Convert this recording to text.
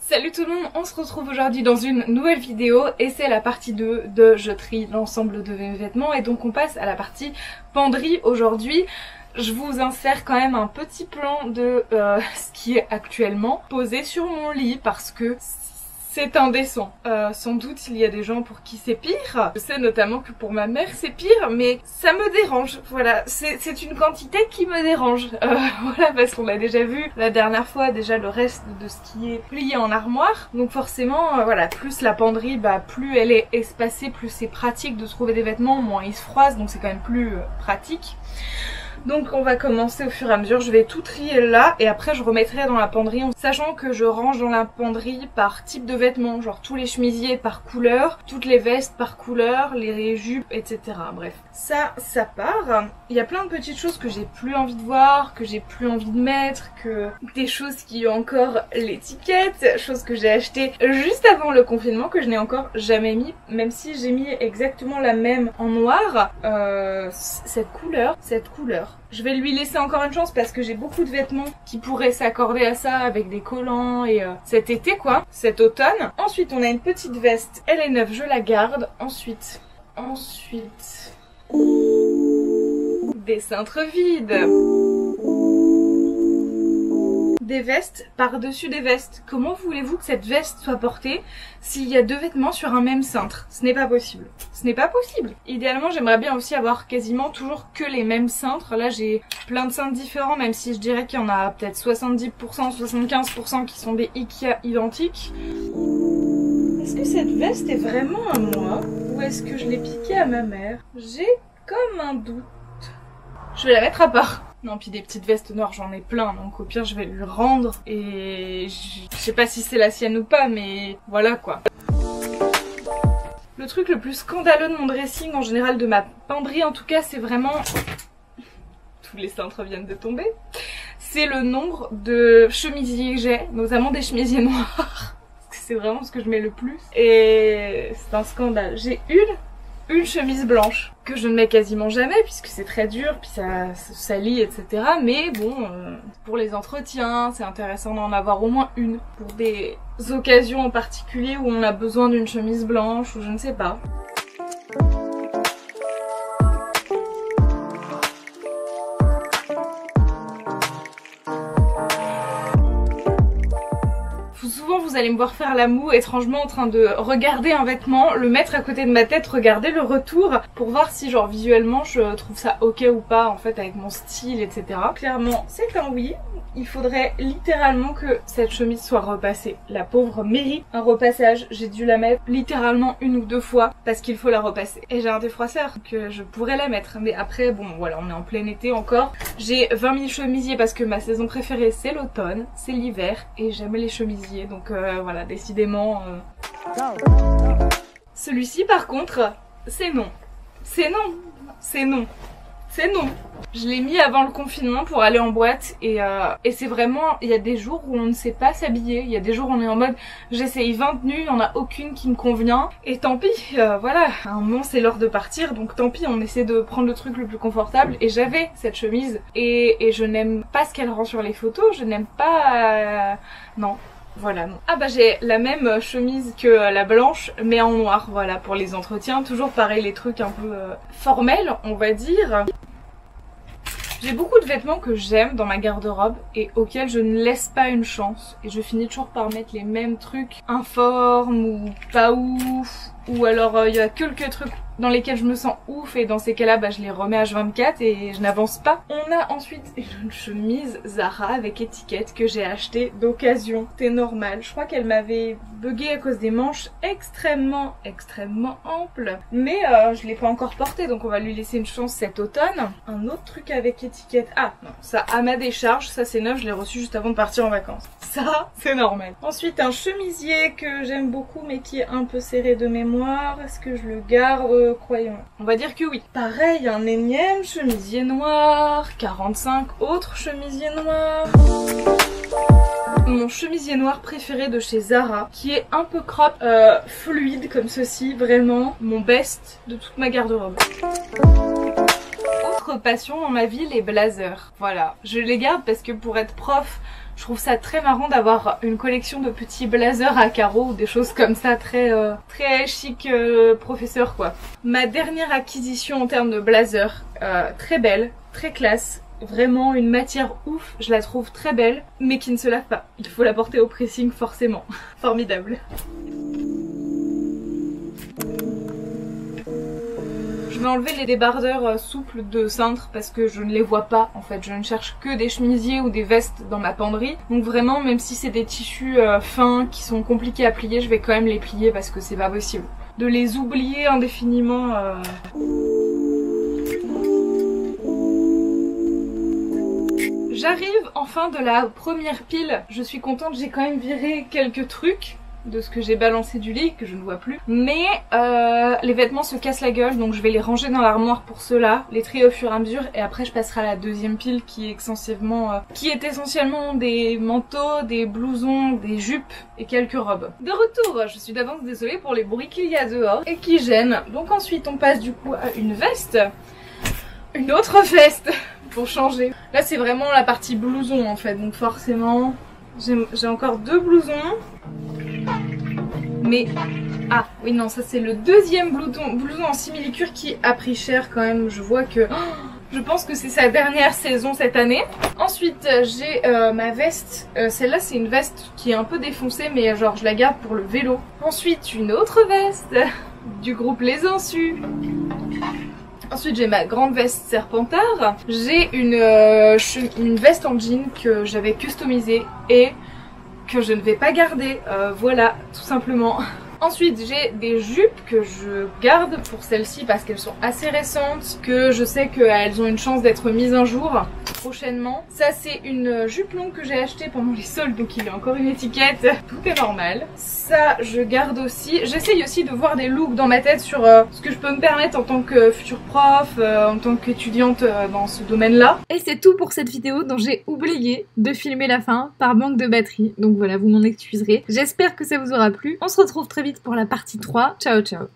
Salut tout le monde, on se retrouve aujourd'hui dans une nouvelle vidéo et c'est la partie 2 de je trie l'ensemble de mes vêtements et donc on passe à la partie penderie aujourd'hui. Je vous insère quand même un petit plan de ce qui est actuellement posé sur mon lit parce que c'est indécent. Sans doute il y a des gens pour qui c'est pire. Je sais notamment que pour ma mère c'est pire, mais ça me dérange. Voilà, c'est une quantité qui me dérange. Voilà, parce qu'on l'a déjà vu la dernière fois, déjà le reste de ce qui est plié en armoire. Donc forcément, voilà, plus la penderie, plus elle est espacée, plus c'est pratique de trouver des vêtements, moins ils se froissent, donc c'est quand même plus pratique. Donc on va commencer au fur et à mesure, je vais tout trier là et après je remettrai dans la penderie, sachant que je range dans la penderie par type de vêtements, genre tous les chemisiers par couleur, toutes les vestes par couleur, les jupes, etc. Bref, ça part. Il y a plein de petites choses que j'ai plus envie de voir, que j'ai plus envie de mettre, que des choses qui ont encore l'étiquette, choses que j'ai achetées juste avant le confinement que je n'ai encore jamais mis, même si j'ai mis exactement la même en noir, cette couleur. Je vais lui laisser encore une chance parce que j'ai beaucoup de vêtements qui pourraient s'accorder à ça avec des collants et cet été quoi, cet automne. Ensuite on a une petite veste, elle est neuve, je la garde. Ensuite, des cintres vides. Des vestes par-dessus des vestes. Comment voulez-vous que cette veste soit portée s'il y a deux vêtements sur un même cintre? Ce n'est pas possible. Ce n'est pas possible. Idéalement, j'aimerais bien aussi avoir quasiment toujours que les mêmes cintres. Là, j'ai plein de cintres différents, même si je dirais qu'il y en a peut-être 70%, 75% qui sont des Ikea identiques. Est-ce que cette veste est vraiment à moi? Ou est-ce que je l'ai piquée à ma mère? J'ai comme un doute. Je vais la mettre à part. Non, puis des petites vestes noires, j'en ai plein, donc au pire je vais lui rendre. Et je sais pas si c'est la sienne ou pas, mais voilà quoi. Le truc le plus scandaleux de mon dressing, en général de ma penderie en tout cas, c'est vraiment... Tous les cintres viennent de tomber. C'est le nombre de chemisiers que j'ai, notamment des chemisiers noirs. Parce que c'est vraiment ce que je mets le plus. Et c'est un scandale. J'ai une chemise blanche que je ne mets quasiment jamais puisque c'est très dur, puis ça salit, etc. Mais bon, pour les entretiens, c'est intéressant d'en avoir au moins une. Pour des occasions en particulier où on a besoin d'une chemise blanche ou je ne sais pas. Souvent vous allez me voir faire la moue étrangement en train de regarder un vêtement, le mettre à côté de ma tête, regarder le retour pour voir si genre visuellement je trouve ça ok ou pas en fait avec mon style, etc. Clairement c'est un oui, il faudrait littéralement que cette chemise soit repassée. La pauvre mérite un repassage, j'ai dû la mettre littéralement une ou deux fois parce qu'il faut la repasser. Et j'ai un défroisseur que je pourrais la mettre, mais après bon voilà, on est en plein été encore. J'ai 20 000 chemisiers parce que ma saison préférée c'est l'automne, c'est l'hiver et j'aime les chemisiers. Donc voilà, décidément... Celui-ci par contre, c'est non. C'est non. C'est non. C'est non. Je l'ai mis avant le confinement pour aller en boîte et c'est vraiment... Il y a des jours où on ne sait pas s'habiller. Il y a des jours où on est en mode j'essaye 20 tenues, il n'y en a aucune qui me convient. Et tant pis, voilà. À un moment c'est l'heure de partir, donc tant pis, on essaie de prendre le truc le plus confortable. Et j'avais cette chemise et je n'aime pas ce qu'elle rend sur les photos. Je n'aime pas... Non. Voilà, non. Ah bah j'ai la même chemise que la blanche mais en noir, voilà, pour les entretiens. Toujours pareil, les trucs un peu formels, on va dire. J'ai beaucoup de vêtements que j'aime dans ma garde-robe et auxquels je ne laisse pas une chance. Et je finis toujours par mettre les mêmes trucs informes ou pas ouf. Ou alors il y a quelques trucs dans lesquels je me sens ouf et dans ces cas-là je les remets à H24 et je n'avance pas. On a ensuite une chemise Zara avec étiquette que j'ai achetée d'occasion. C'est normal, je crois qu'elle m'avait bugué à cause des manches extrêmement amples. Mais je l'ai pas encore portée donc on va lui laisser une chance cet automne. Un autre truc avec étiquette, ah non, ça à ma décharge, ça c'est neuf, je l'ai reçu juste avant de partir en vacances. Ça c'est normal. Ensuite un chemisier que j'aime beaucoup mais qui est un peu serré de mémoire. Est-ce que je le garde? Croyons. On va dire que oui. Pareil, un énième chemisier noir, 45 autres chemisiers noirs. Mon chemisier noir préféré de chez Zara, qui est un peu crop, fluide comme ceci, vraiment mon best de toute ma garde-robe. autre passion dans ma vie, les blazers. Voilà, je les garde parce que pour être prof, je trouve ça très marrant d'avoir une collection de petits blazers à carreaux ou des choses comme ça, très chic professeur quoi. Ma dernière acquisition en termes de blazer, très belle, très classe. Vraiment une matière ouf, je la trouve très belle, mais qui ne se lave pas. Il faut la porter au pressing forcément. Formidable. Je vais enlever les débardeurs souples de cintre parce que je ne les vois pas en fait. Je ne cherche que des chemisiers ou des vestes dans ma penderie. Donc vraiment, même si c'est des tissus fins qui sont compliqués à plier, je vais quand même les plier parce que c'est pas possible. De les oublier indéfiniment... J'arrive enfin de la première pile. Je suis contente, j'ai quand même viré quelques trucs de ce que j'ai balancé du lit, que je ne vois plus. Mais les vêtements se cassent la gueule, donc je vais les ranger dans l'armoire pour ceux-là, les trier au fur et à mesure, et après je passerai à la deuxième pile qui est essentiellement des manteaux, des blousons, des jupes et quelques robes. De retour, je suis d'avance désolée pour les bruits qu'il y a dehors et qui gênent. Donc ensuite on passe du coup à une veste. Une autre veste pour changer. Là c'est vraiment la partie blouson en fait, donc forcément j'ai encore deux blousons. Mais ah oui non, ça c'est le deuxième blouson en simili-cuir qui a pris cher quand même. Je vois que je pense que c'est sa dernière saison cette année. Ensuite j'ai ma veste, celle-là c'est une veste qui est un peu défoncée mais genre je la garde pour le vélo. Ensuite une autre veste du groupe Les Insus. Ensuite j'ai ma grande veste Serpentard. J'ai une veste en jean que j'avais customisée et que je ne vais pas garder, voilà, tout simplement. Ensuite j'ai des jupes que je garde pour celles-ci parce qu'elles sont assez récentes, que je sais qu'elles ont une chance d'être mises un jour prochainement. Ça c'est une jupe longue que j'ai achetée pendant les soldes, donc il y a encore une étiquette, tout est normal. Ça je garde aussi. J'essaye aussi de voir des looks dans ma tête sur ce que je peux me permettre en tant que future prof, en tant qu'étudiante dans ce domaine-là. Et c'est tout pour cette vidéo dont j'ai oublié de filmer la fin par manque de batterie. Donc voilà, vous m'en excuserez. J'espère que ça vous aura plu. On se retrouve très vite pour la partie 3. Ciao ciao.